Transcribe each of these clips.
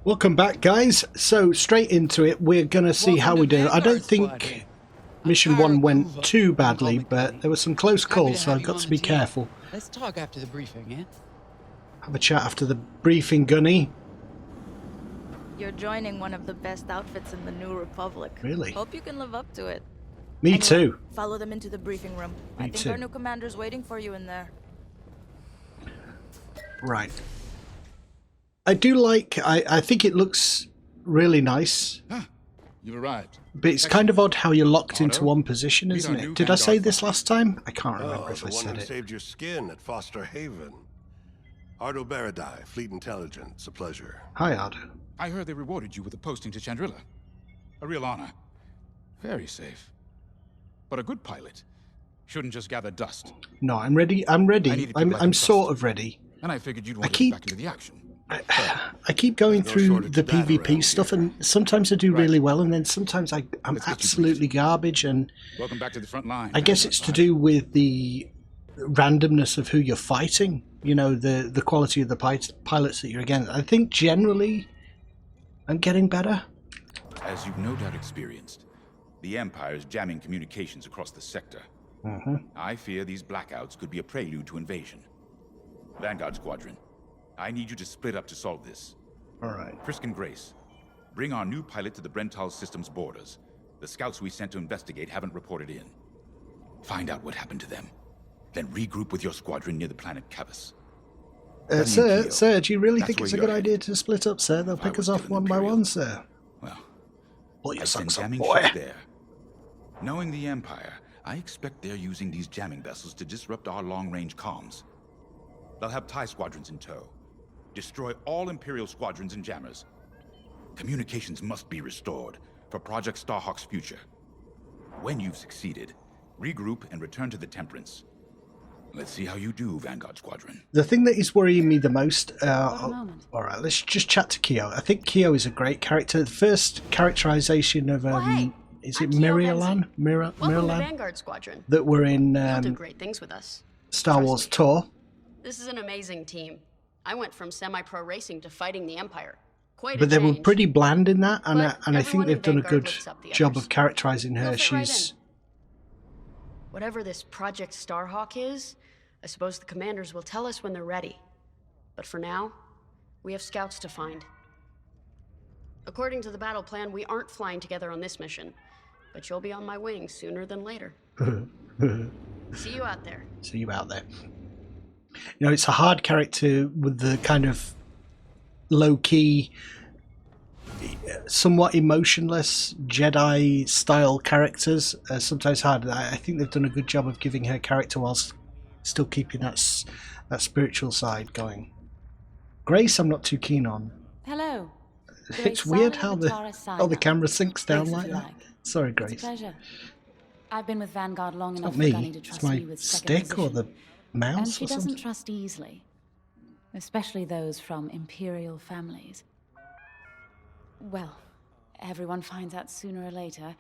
Welcome back, guys. So, straight into it, we're going to see how we do. I don't think Mission 1 went too badly, but there were some close calls, so I've got to be careful. Let's talk after the briefing, yeah? Have a chat after the briefing, Gunny. You're joining one of the best outfits in the New Republic. Really? Hope you can live up to it. Me Anyway, too. Follow them into the briefing room. I think our new commander's waiting for you in there. Right. I do like, I think it looks really nice. You've arrived. But it's kind of odd how you're locked into one position, isn't it? Did I say this last time? I can't remember if I said it. The one who saved your skin at Foster Haven. Ardo Baradai, Fleet Intelligence. A pleasure. Hi, Ardo. I heard they rewarded you with a posting to Chandrilla. A real honor. Very safe. But a good pilot shouldn't just gather dust. No, I'm ready. I'm ready. I'm sort of ready. And I figured you'd want to get back into the action. I keep going through the PvP stuff, and sometimes I do really well, and then sometimes I'm absolutely garbage. And welcome back to the front line. I guess it's to do with the randomness of who you're fighting. You know, the quality of the pilots that you're against. I think generally I'm getting better. As you've no doubt experienced, the Empire is jamming communications across the sector. I fear these blackouts could be a prelude to invasion. Vanguard Squadron, I need you to split up to solve this. All right. Frisk and Grace, bring our new pilot to the Brental system's borders. The scouts we sent to investigate haven't reported in. Find out what happened to them. Then regroup with your squadron near the planet Cavus. Sir, do you really think it's a good idea to split up, sir? They'll pick us off one by one, sir. Well, pull your socks up, boy. boy. There. Knowing the Empire, I expect they're using these jamming vessels to disrupt our long-range comms. They'll have TIE squadrons in tow. Destroy all Imperial squadrons and jammers. Communications must be restored for Project Starhawk's future. When you've succeeded, regroup and return to the Temperance. Let's see how you do, Vanguard Squadron. The thing that is worrying me the most... Alright, let's just chat to Kyo. I think Kyo is a great character. The first characterization of... is it Miralan? Welcome to Vanguard Squadron. That were in You'll do great things with us. Star Wars Tour. This is an amazing team. I went from semi-pro racing to fighting the Empire. Quite a But they were change. pretty bland in that, and I think everyone they've in done a Vanguard good looks up the job others. of characterizing her. They'll fit right She's... in. Whatever this Project Starhawk is, I suppose the commanders will tell us when they're ready. But for now, we have scouts to find. According to the battle plan, we aren't flying together on this mission. But you'll be on my wing sooner than later. See you out there. See you out there. You know, it's a hard character with the kind of low-key, somewhat emotionless Jedi-style characters. Sometimes hard. I think they've done a good job of giving her character whilst still keeping that spiritual side going. Grace, I'm not too keen on. Hello. It's weird how the camera sinks down like that. Sorry, Grace. It's a pleasure. I've been with Vanguard long enough Not me. for Gunny to trust It's my me with stick or the mouse and she or doesn't something. trust easily, especially those from Imperial families. Well, everyone finds out sooner or later.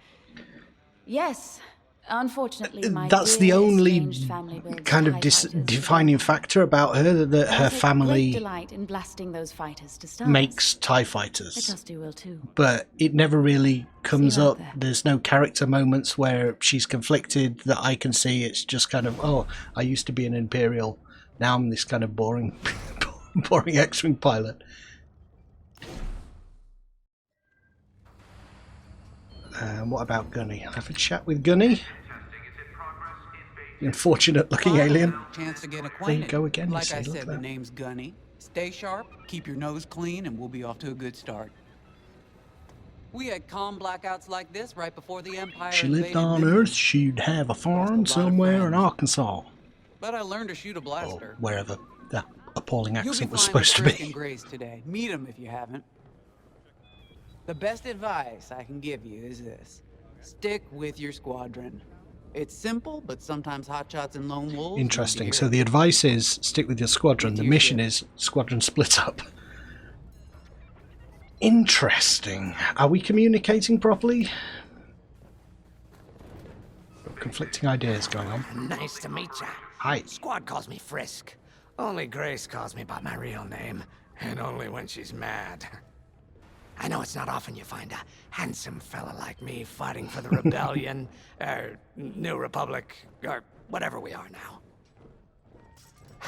Yes, unfortunately, my that's the dear only estranged family builds kind of TIE fighters. defining factor about her, that her I take great family delight in blasting those fighters to stars. makes TIE I fighters. trust you will too. But it never really comes See you out up. there. There's no character moments where she's conflicted that I can see. It's just kind of, oh, I used to be an Imperial. Now I'm this kind of boring X-Wing pilot. What about Gunny? I'll have a chat with Gunny. The unfortunate looking alien. Chance to get There acquainted. you go again, you Like see, I look said, at the that. name's Gunny. Stay sharp, keep your nose clean, and we'll be off to a good start. We had calm blackouts like this right before the Empire She lived invaded on Midway. Earth, she'd have a farm of somewhere in friends. Arkansas. But I learned to shoot a Or blaster. wherever that appalling You'll be accent was flying with supposed to Frisk and be. Grace today. Meet them if you haven't. The best advice I can give you is this. Stick with your squadron. It's simple, but sometimes hotshots and lone wolves... Interesting. So the advice is stick with your squadron. The mission is squadron split up. Interesting. Are we communicating properly? Conflicting ideas going on. Nice to meet ya. Hi. Squad calls me Frisk. Only Grace calls me by my real name, and only when she's mad. I know it's not often you find a handsome fella like me fighting for the Rebellion, or New Republic, or whatever we are now.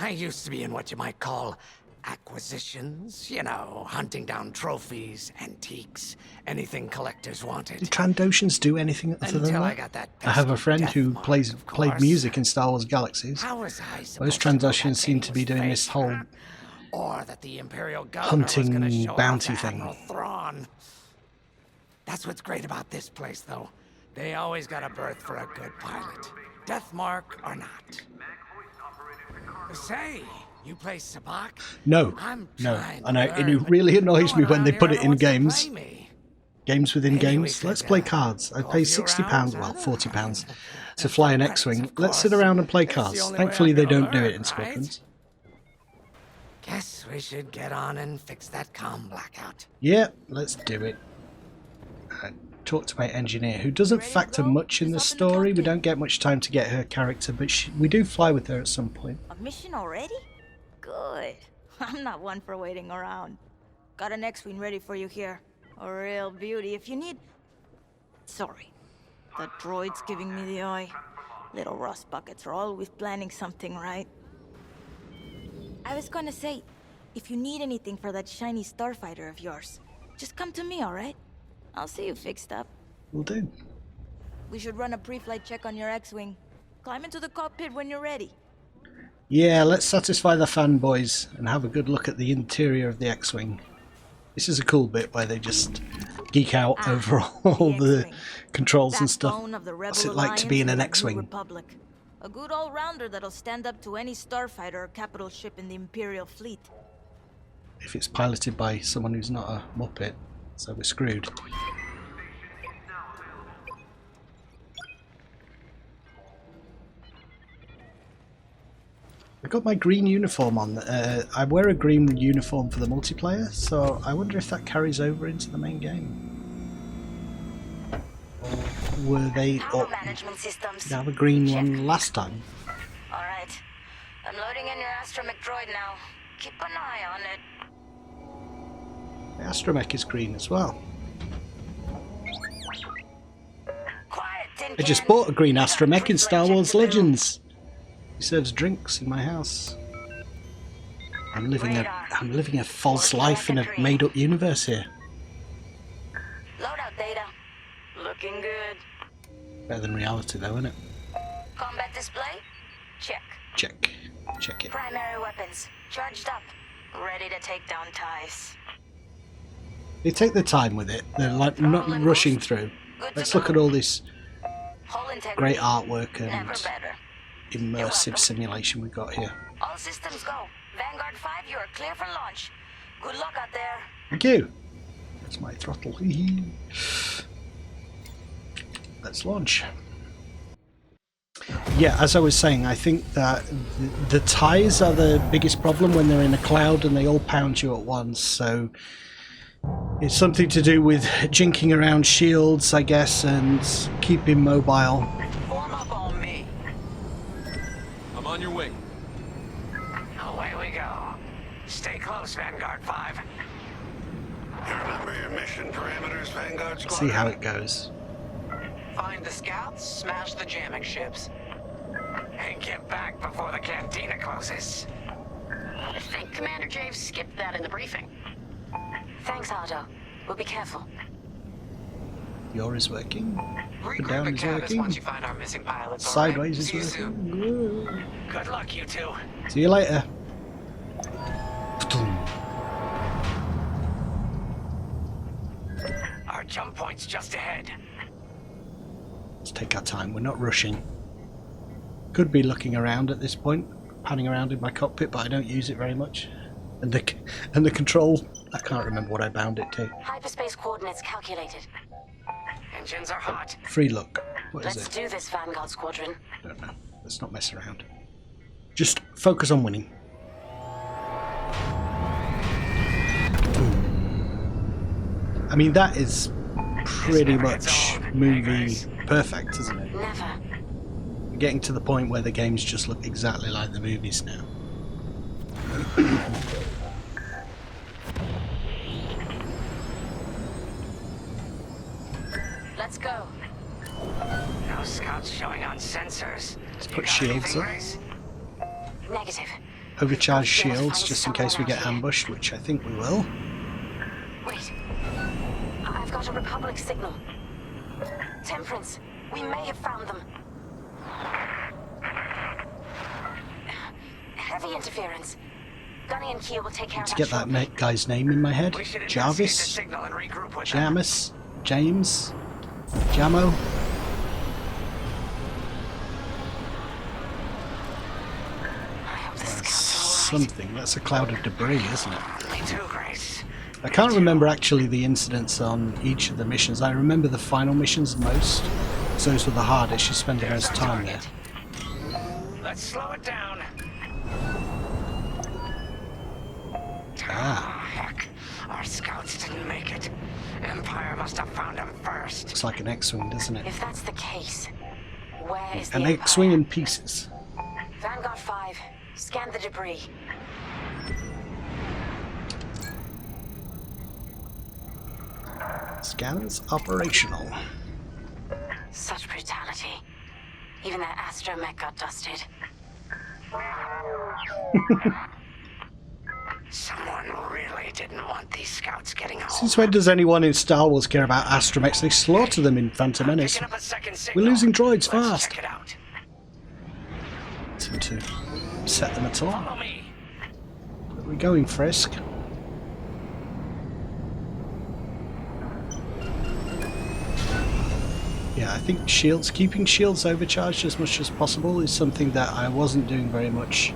I used to be in what you might call acquisitions, you know, hunting down trophies, antiques, anything collectors wanted. Do Trandoshans do anything other than Until that? I got that I have a pesky friend death who mark, played of course. music in Star Wars Galaxies. How was I supposed Most to know that Trandoshans seem thing to be was doing fake, this whole huh? Or that the Imperial Governor was hunting gonna show bounty off thing. Admiral Thrawn. That's what's great about this place, though. They always got a berth for a good pilot, death mark or not. Say, you play Sabak? No, I'm no, trying and to it learn, but really annoys no me one when they around put here it in wants to games. play me. Games within Maybe we games. could, Let's play cards. I go a pay few £60, rounds, well, huh? £40 to fly an X-wing. Of Let's sit course. around and play It's the cards. only way Thankfully, I'm they gonna don't do learn, it in right? Squadrons. Guess we should get on and fix that comm blackout. Yeah, let's do it. Talk to my engineer, who doesn't Ready to factor go? much in the Just open the story. We cockpit. don't get much time to get her character, but we do fly with her at some point. A mission already? Good. I'm not one for waiting around. Got an X-Wing ready for you here. A real beauty if you need... Sorry. That droid's giving me the eye. Little rust buckets are always planning something, right? I was gonna say, if you need anything for that shiny starfighter of yours, just come to me, alright? I'll see you fixed up. We'll do. We should run a pre-flight check on your X-Wing. Climb into the cockpit when you're ready. Yeah, let's satisfy the fanboys and have a good look at the interior of the X-Wing. This is a cool bit where they just geek out over all the X-Wing. controls and stuff. Backbone of the Rebel What's it like to be in Alliance an and the New X-Wing? Republic. A good all-rounder that'll stand up to any starfighter or capital ship in the Imperial fleet. If it's piloted by someone who's not a Muppet, so we're screwed. I got my green uniform on. I wear a green uniform for the multiplayer, so I wonder if that carries over into the main game. Or were they Power management systems. did I have a green one last time? Alright. I'm loading in your astromech droid now. Keep an eye on it. The astromech is green as well. Quiet, tin I just can. bought a green I got astromech in pre-flight Star check Wars to do. Legends. He serves drinks in my house. I'm living a false life in a made-up universe here. Loadout data. Looking good. Better than reality, though, isn't it? Combat display? Check. Check it. Primary weapons. Charged up. Ready to take down ties. They take their time with it. They're like not rushing through. Good to Let's look go. at all this Hull integrity. great artwork Never and better. immersive simulation we've got here. All systems go. Vanguard 5, you are clear for launch. Good luck out there. Thank you. That's my throttle. Let's launch. Yeah, as I was saying, I think that the ties are the biggest problem when they're in a cloud and they all pound you at once. So it's something to do with jinking around shields, I guess, and keeping mobile. Form up on me. I'm on your wing. Away we go. Stay close, Vanguard 5. You remember your mission parameters, Vanguard Squadron? See how it goes. Find the scouts, smash the jamming ships. And get back before the cantina closes. I think Commander Javes skipped that in the briefing. Thanks, Otto. We'll be careful. Your is working. Regroup down at is Canvas working. once you find our missing pilots. all right? Sideways is See you soon. working. Good luck, you two. See you later. Our jump point's just ahead. Let's take our time. We're not rushing. Could be looking around at this point, panning around in my cockpit, but I don't use it very much. And the control, I can't remember what I bound it to. Hyperspace coordinates calculated. Engines are hot. Free look. What is Let's it? do this, Vanguard Squadron. I don't know. Let's not mess around. Just focus on winning. I mean, that is pretty never gets much old, movie guys. perfect, isn't it? Never. We're getting to the point where the games just look exactly like the movies now. Let's go. No scouts showing on sensors. Let's put shields up. Negative. Overcharge shields just in case we get ambushed, which I think we will. Wait. I've got a Republic signal. Temperance. We may have found them. Heavy interference. Gunny and Keel will take care of To that. get that guy's name in my head. Jarvis? Jamis? James? Jamo? That's something. That's a cloud of debris, isn't it? Me too, Grace. I can't remember actually the incidents on each of the missions. I remember the final missions most. So those were the hardest. You spend the most time there. Let's slow it down. Ah. Heck, our scouts didn't make it. Empire must have found them first. Looks like an X-Wing, doesn't it? If that's the case, where is the An Empire? X-Wing in pieces. Vanguard 5, scan the debris. Scanners operational. Such brutality. Even that astromech got dusted. Someone really didn't want these scouts getting home. Since when does anyone in Star Wars care about astromechs? They slaughter them in Phantom Menace. Picking up a second We're signal. losing droids Let's fast. check it out. To set them at all. Follow me. Where are we going, Frisk? Yeah, I think keeping shields overcharged as much as possible is something that I wasn't doing very much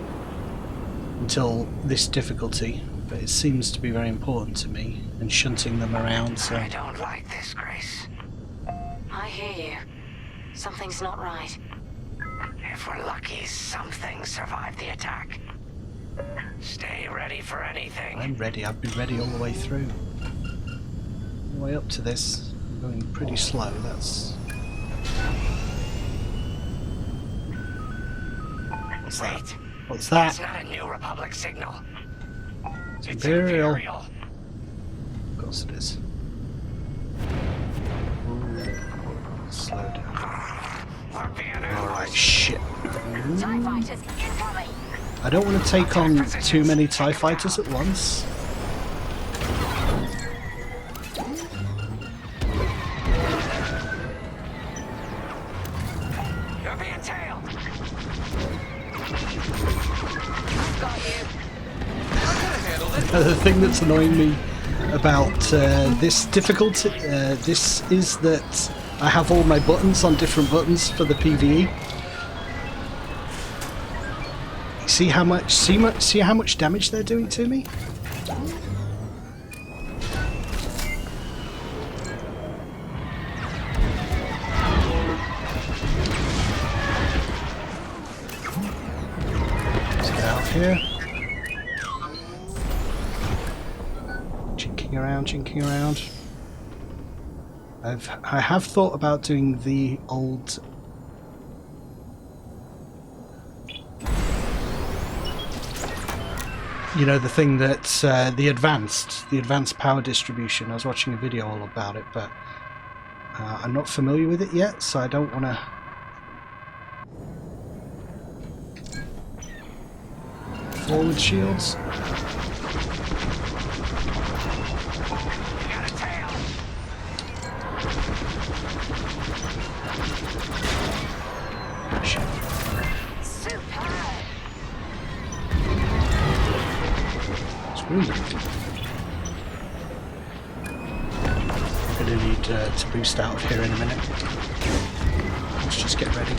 until this difficulty, but it seems to be very important to me, and shunting them around, so... I don't like this, Grace. I hear you. Something's not right. If we're lucky, something survived the attack. Stay ready for anything. I'm ready. I've been ready all the way through. All the way up to this. I'm going pretty slow, that's... What's that? Wait. What's that? It's not a New Republic signal. It's Imperial. Imperial. Of course it is. Slow down. We're being Alright, shit. TIE fighters, incoming! I don't want to take on too many TIE fighters at once. You're being tailed. Got you. The thing that's annoying me about this difficulty, this is that I have all my buttons on different buttons for the PvE. See how much damage they're doing to me? Let's get out of here. Chinking around. I have thought about doing the old you know, the thing that the advanced power distribution. I was watching a video all about it, but I'm not familiar with it yet, so I don't want to forward shields. I'm gonna need to boost out of here in a minute. Let's just get ready.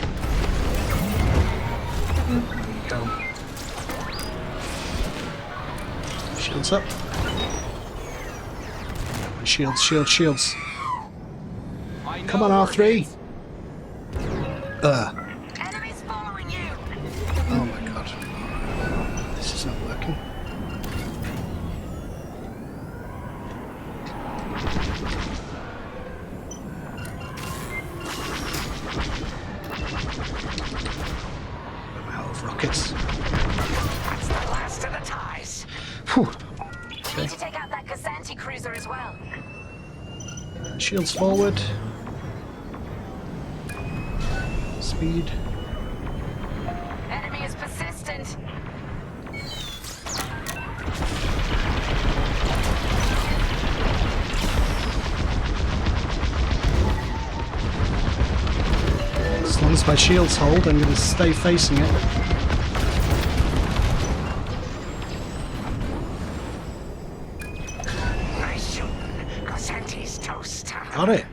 There we go. Shields up. Shields. Come on, R3. Enemies following you. Oh my god. This is not working. I'm out of rockets. That's the last of the ties. Whew. We need to take out that Kazanti cruiser as well. Shields forward. Speed. Enemy is persistent. As long as my shields hold, I'm going to stay facing it. Nice shooting. Cosante's toast. Got it.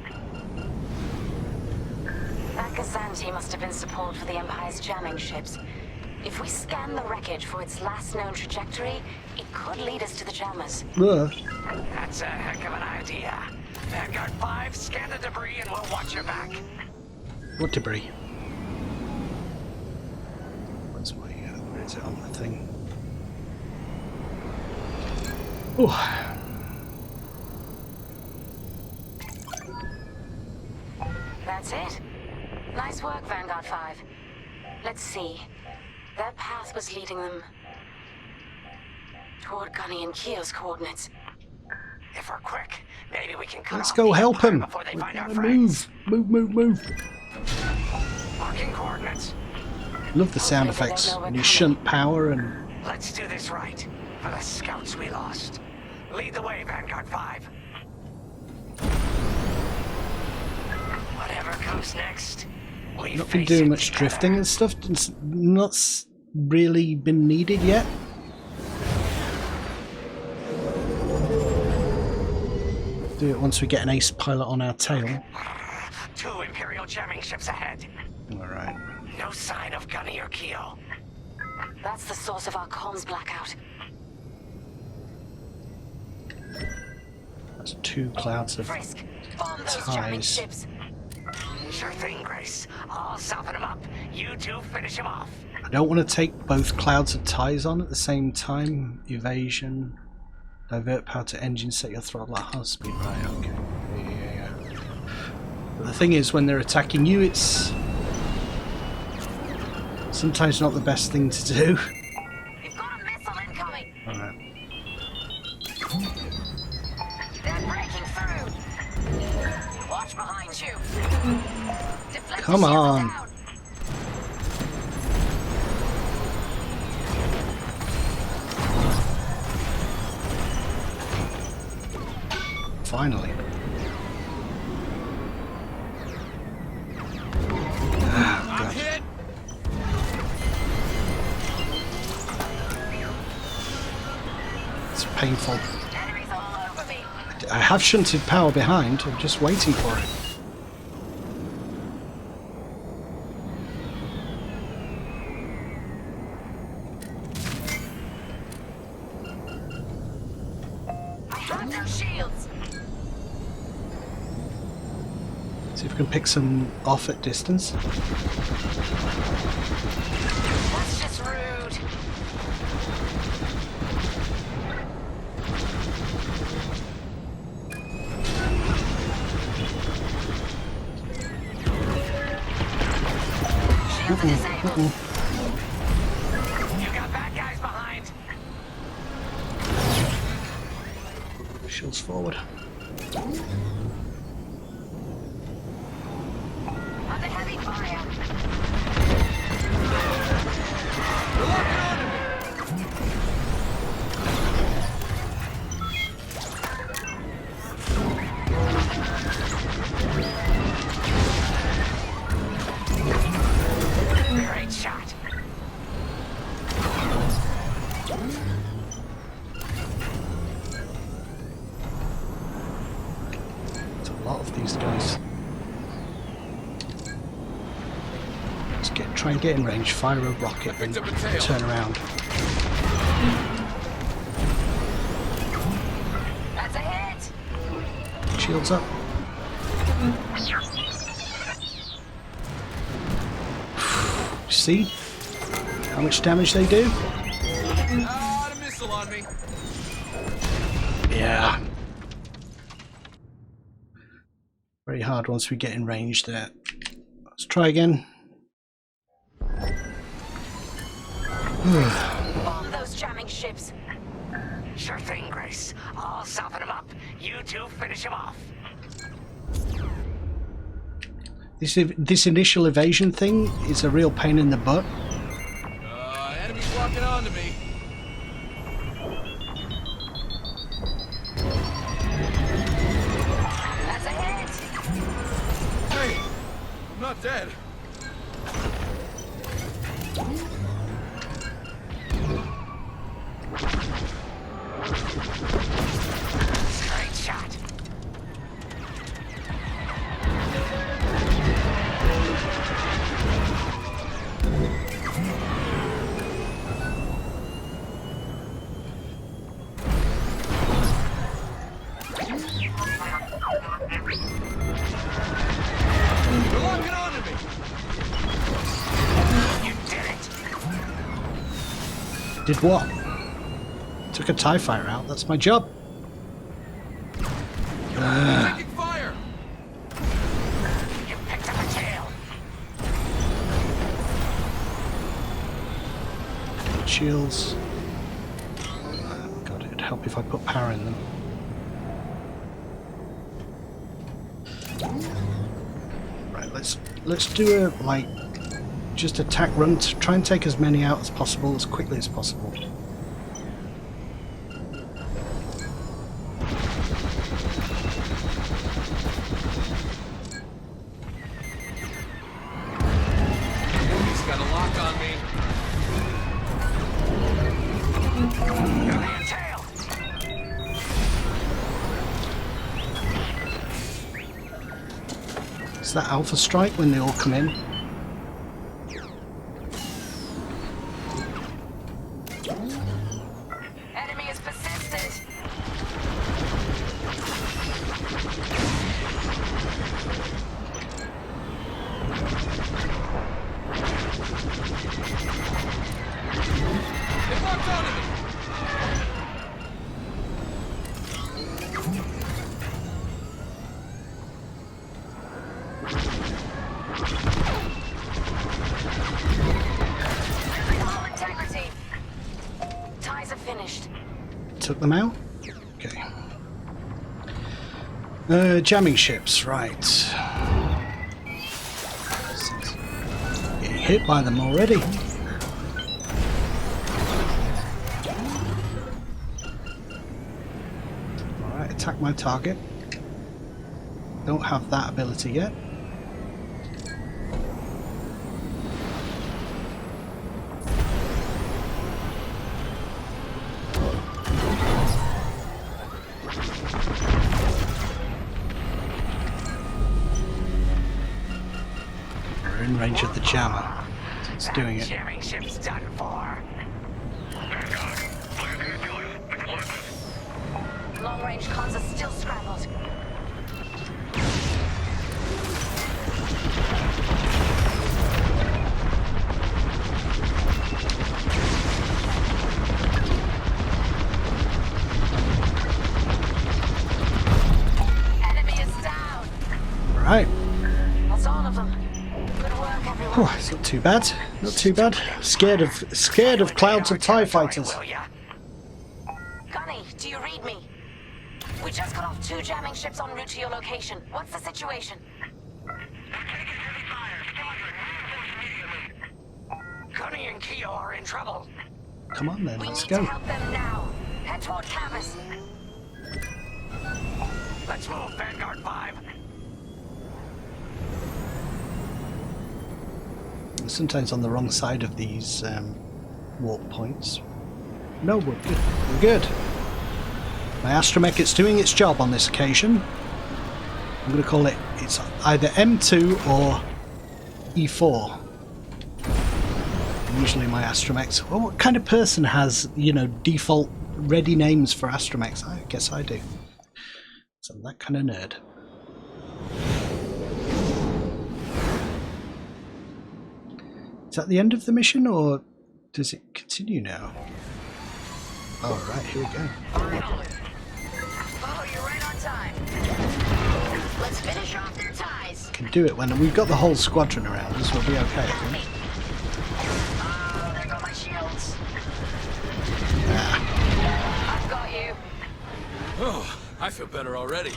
That Kazanti must have been support for the Empire's jamming ships. If we scan the wreckage for its last known trajectory, it could lead us to the jammers. Ugh. That's a heck of an idea. Vanguard 5, scan the debris and we'll watch your back. What debris? Where's my, where is it on the thing? Oh. That's it. Nice work, Vanguard 5. Let's see. Their path was leading them toward Gunny and Keo's coordinates. If we're quick, maybe we can cut Let's off go the help Empire him. before they We find our gotta friends. move. Marking coordinates. Love the sound effects when you shunt power and Let's do this right. For the scouts we lost. Lead the way, Vanguard 5. Whatever comes next, we not been face doing it much together. drifting and stuff. It's not really been needed yet. Do it once we get an ace pilot on our tail. 2 Imperial jamming ships ahead. Alright. No sign of Gunny or Keo. That's the source of our comms blackout. That's 2 clouds of Frisk, bomb those jamming ties. ships. Sure thing, Grace. I'll soften him up. You two finish him off. I don't want to take both clouds of ties on at the same time. Evasion. Divert power to engine, set your throttle at half speed. Right, okay. Yeah. But the thing is, when they're attacking you, it's sometimes not the best thing to do. We've got a missile incoming. Alright. They're breaking through. Watch behind you. Deflect Come the shield on. down. Finally. I'm hit! It's painful. Enemies all over me. I have shunted power behind. I'm just waiting for it. I have no shields. See if we can pick some off at distance. That's just rude. Shields are disabled. You got bad guys behind. Shields forward. Under heavy fire. Great shot. It's a lot of these guys. Let's try and get in range, fire a rocket, and Picked up a tail. turn around. That's a hit. Shields up. See how much damage they do? Ah, the missile on me. Yeah. Very hard once we get in range there. Let's try again. Bomb those jamming ships. Sure thing, Grace. I'll soften him up. You two finish him off. This initial evasion thing is a real pain in the butt. Enemies walking onto me. That's a hit. Hey, I'm not dead. Great shot. They're locking onto me. You did it. Did what? Took a TIE fighter out. That's my job. Taking fire. You picked up a tail. Shields. God, it'd help if I put power in them. Right, let's do a just attack run to try and take as many out as possible as quickly as possible. He's got a lock on me. Alien tail. Is that Alpha Strike when they all come in? Enemy is persistent. They locked onto me. All integrity. Ties are finished. Took them out? Okay. Jamming ships, right. Getting hit by them already. Alright, attack my target. Don't have that ability yet. We're in range of the jammer. It's doing it. Jamming ship's done for. Long-range comms are still scrambled. Enemy is down. Right. That's all of them. Good work, everyone. Oh, it's not too bad. Not too bad. Scared of clouds of TIE fighters. Will ya? Gunny, do you read me? We just got off 2 jamming ships en route to your location. What's the situation? Gunny and Keo are in trouble. Come on then, We let's need go. to help them now. Head toward campus. Let's move, Vanguard 5. Sometimes on the wrong side of these warp points. No, we're good. We're good. My astromech is doing its job on this occasion. I'm going to call it, it's either M2 or E4. Usually my astromechs. Well, what kind of person has, you know, default ready names for astromechs? I guess I do. So I'm that kind of nerd. Is that the end of the mission, or does it continue now? Oh, right, here we go. Finally. Oh, you're right on time. Let's finish off their ties. Can do it when we've got the whole squadron around us. We'll be okay, I think. Oh, there go my shields. Ah, I've got you. Oh, I feel better already.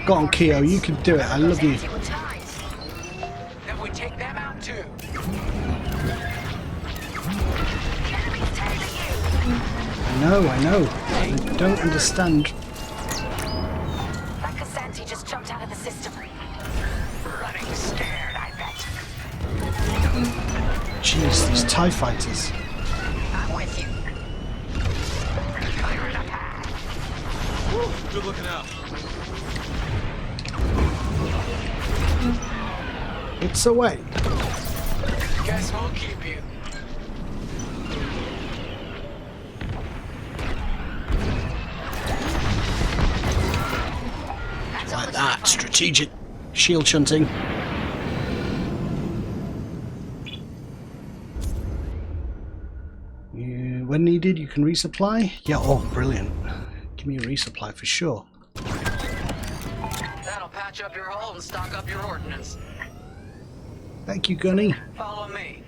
Go on, Keo, you can do it. I love you. Then we take them out too. I know. I don't understand. That Casanti just jumped out of the system. Running scared, I bet. Jeez, these TIE fighters. I'm with you. Clear it up. Good looking out. It's away. Guess we'll keep you. Like that. Strategic shield shunting. When needed, you can resupply. Yeah, oh, brilliant. Give me a resupply for sure. That'll patch up your hull and stock up your ordnance. Thank you, Gunny. Follow me.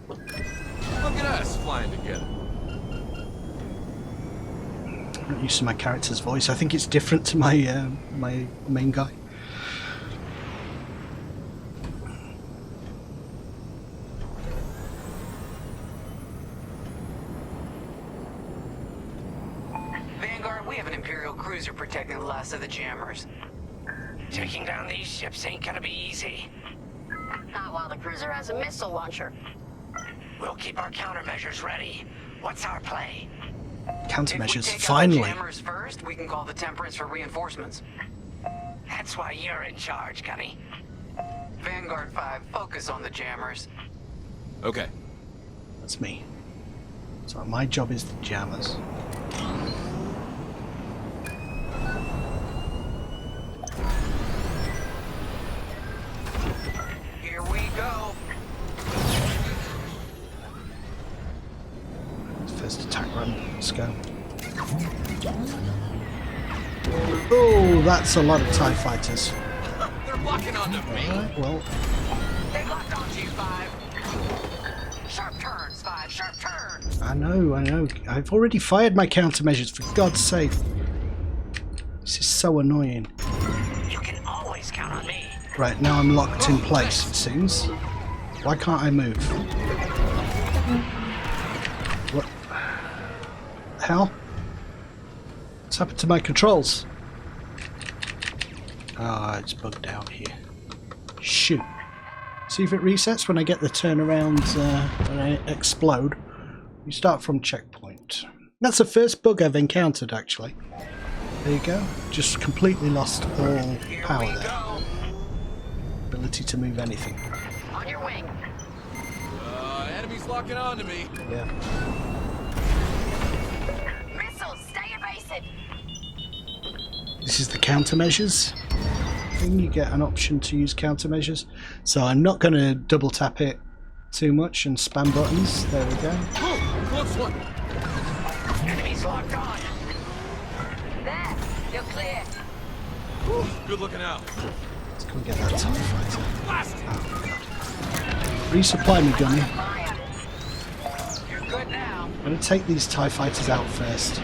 Look at us flying together. I'm not used to my character's voice. I think it's different to my my main guy. Vanguard, we have an Imperial cruiser protecting the last of the jammers. Taking down these ships ain't gonna be easy. Not while the cruiser has a missile launcher. We'll keep our countermeasures ready. What's our play? Countermeasures, If we take finally. out the jammers first, we can call the Temperance for reinforcements. That's why you're in charge, Gunny. Vanguard 5, focus on the jammers. Okay. That's me. So my job is the jammers. Here we go. First attack run. Let's go. Oh, that's a lot of TIE fighters. They're blocking onto me. Alright, well, They locked onto you, 5. Sharp turns, 5. Sharp turns. I know. I've already fired my countermeasures, for God's sake. This is so annoying. You can always count on me. Right, now I'm locked in place, it seems. Why can't I move? What? Hell? What's happened to my controls? Ah, it's bugged out here. Shoot. See if it resets when I get the turnaround, when I explode. You start from checkpoint. That's the first bug I've encountered, actually. There you go. Just completely lost all power there. Ability to move anything. On your wing. Enemies locking onto me. Yeah. Missiles, stay evasive. This is the countermeasures thing. You get an option to use countermeasures. So I'm not going to double tap it too much and spam buttons. There we go. Oh, close one. Enemies locked on. There, you're clear. Good looking out. Let's go get that TIE fighter. Blast it. Oh, God. Resupply me, Gunny. Fire. You're good now. I'm going to take these TIE fighters out first.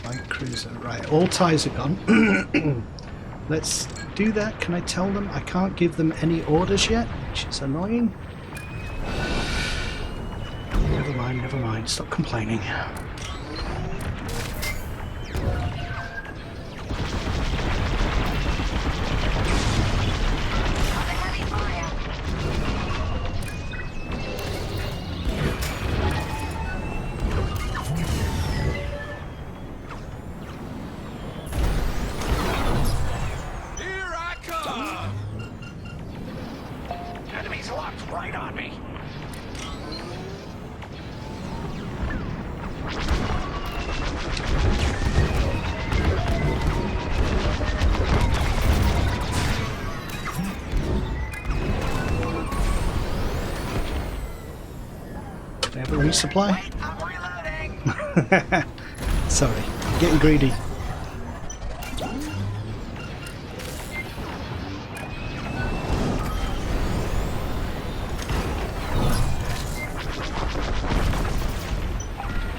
Light cruiser. Right, all TIEs are gone. Let's do that. Can I tell them? I can't give them any orders yet, which is annoying. Never mind. Stop complaining. Heavy fire. Here I come. Enemies locked right on me. Do I have a resupply? Wait, I'm reloading. Sorry, getting greedy.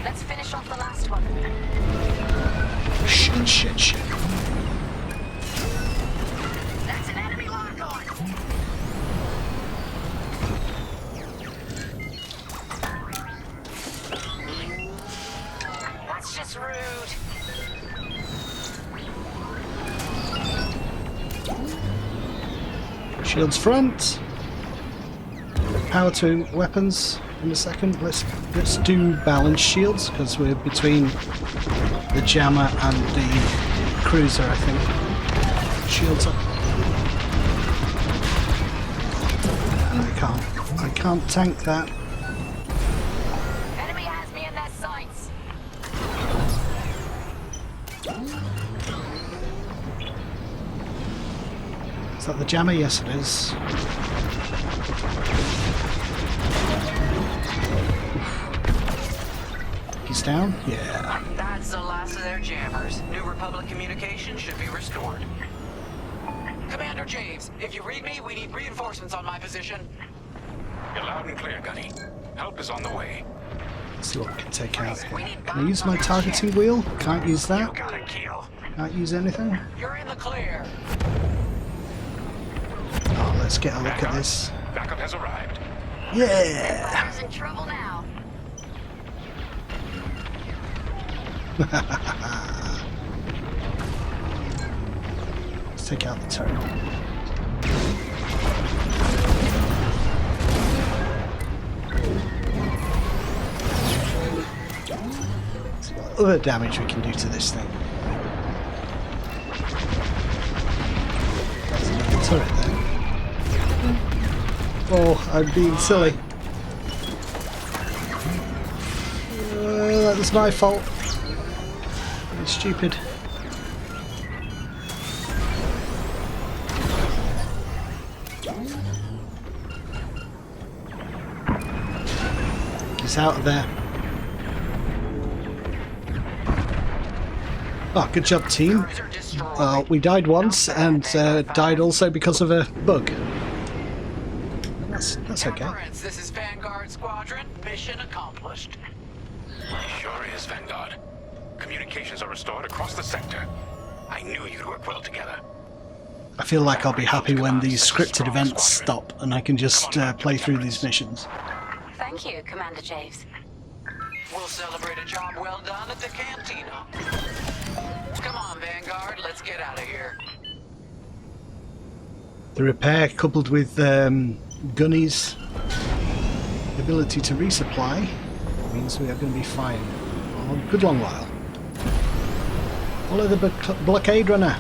Let's finish off the last one. Shit. That's an enemy lock-on. That's just rude. Shields front. Power to weapons in a second. Let's do balance shields because we're between the jammer and the cruiser, I think. Shields up. I can't tank that. Enemy has me in their sights. Is that the jammer? Yes, it is. He's down? Yeah. That's the last of their jammers. New Republic communication should be restored. Commander James, if you read me, we need reinforcements on my position. You're loud and clear, Gunny. Help is on the way. Let's see what we can take out. Can I use my targeting wheel? Can't use that. Got a kill. Can't use anything. You're in the clear. Oh, let's get a look at this. Backup has arrived. Yeah! Empire's in trouble now. Let's take out the turret. See what other damage we can do to this thing. There's another turret there. Oh, I'm being silly. That was my fault. I'm stupid. He's out of there. Oh, good job, team. We died once and died also because of a bug. That's okay. Emperance, this is Vanguard Squadron. Mission accomplished. Sure is, Vanguard. Communications are restored across the sector. I knew you'd work well together. I feel like I'll be happy when these scripted events stop and I can just play through these missions. Thank you, Commander Javes. We'll celebrate a job well done at the cantina. Come on, Vanguard, let's get out of here. The repair coupled with Gunny's ability to resupply means we are going to be fine for a good long while. Follow the blockade runner.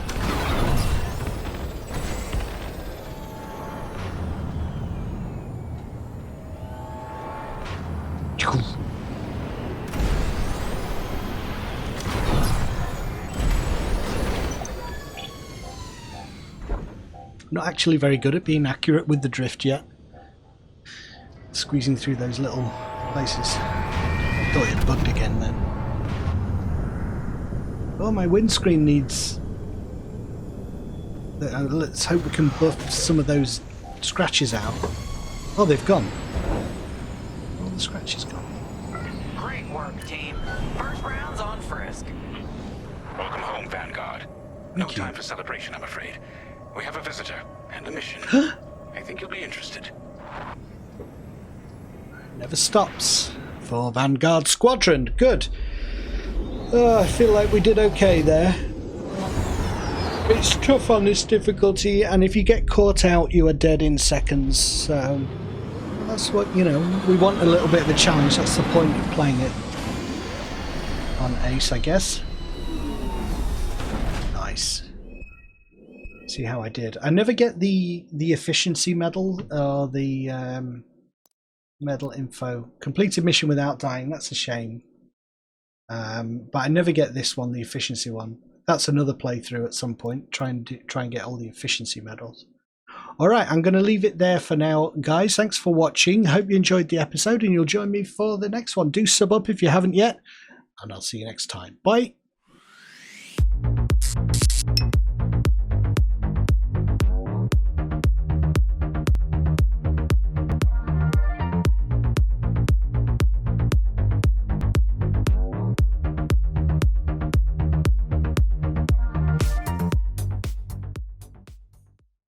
Not actually very good at being accurate with the drift yet. Squeezing through those little places. Thought it bugged again then. Oh, my windscreen needs... let's hope we can buff some of those scratches out. Oh, they've gone. All the scratches gone. Great work, team. First round's on Frisk. Welcome home, Vanguard. No time for celebration, I'm afraid. We have a visitor and a mission. I think you'll be interested. Never stops for Vanguard Squadron. Good. I feel like we did okay there. It's tough on this difficulty, and if you get caught out, you are dead in seconds. So that's what, you know, we want a little bit of a challenge. That's the point of playing it on Ace, I guess. Nice. See how I did. I never get the efficiency medal or the medal info. Completed mission without dying. That's a shame. But I never get this one, the efficiency one. That's another playthrough at some point. Try and get all the efficiency medals. All right, I'm going to leave it there for now, guys. Thanks for watching. Hope you enjoyed the episode, and you'll join me for the next one. Do sub up if you haven't yet, and I'll see you next time. Bye.